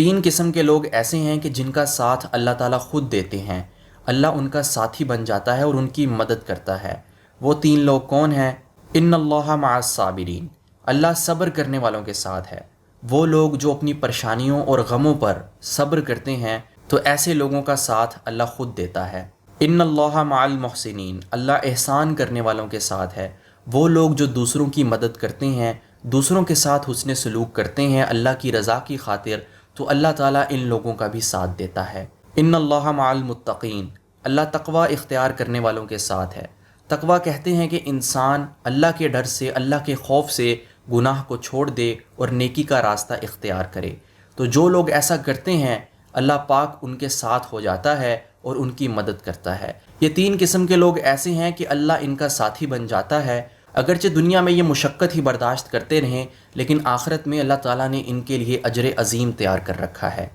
تین قسم کے لوگ ایسے ہیں کہ جن کا ساتھ اللہ تعالیٰ خود دیتے ہیں، اللہ ان کا ساتھی بن جاتا ہے اور ان کی مدد کرتا ہے۔ وہ تین لوگ کون ہیں؟ ان اللہ مع الصابرین، اللہ صبر کرنے والوں کے ساتھ ہے۔ وہ لوگ جو اپنی پریشانیوں اور غموں پر صبر کرتے ہیں تو ایسے لوگوں کا ساتھ اللہ خود دیتا ہے۔ ان اللہ مع المحسنین، اللہ احسان کرنے والوں کے ساتھ ہے۔ وہ لوگ جو دوسروں کی مدد کرتے ہیں، دوسروں کے ساتھ حسن سلوک کرتے ہیں اللہ کی رضا کی خاطر، تو اللہ تعالیٰ ان لوگوں کا بھی ساتھ دیتا ہے۔ ان اللہ مع المتقین، اللہ تقوی اختیار کرنے والوں کے ساتھ ہے۔ تقوی کہتے ہیں کہ انسان اللہ کے ڈر سے، اللہ کے خوف سے گناہ کو چھوڑ دے اور نیکی کا راستہ اختیار کرے۔ تو جو لوگ ایسا کرتے ہیں اللہ پاک ان کے ساتھ ہو جاتا ہے اور ان کی مدد کرتا ہے۔ یہ تین قسم کے لوگ ایسے ہیں کہ اللہ ان کا ساتھی بن جاتا ہے، اگرچہ دنیا میں یہ مشقت ہی برداشت کرتے رہیں، لیکن آخرت میں اللہ تعالیٰ نے ان کے لیے اجر عظیم تیار کر رکھا ہے۔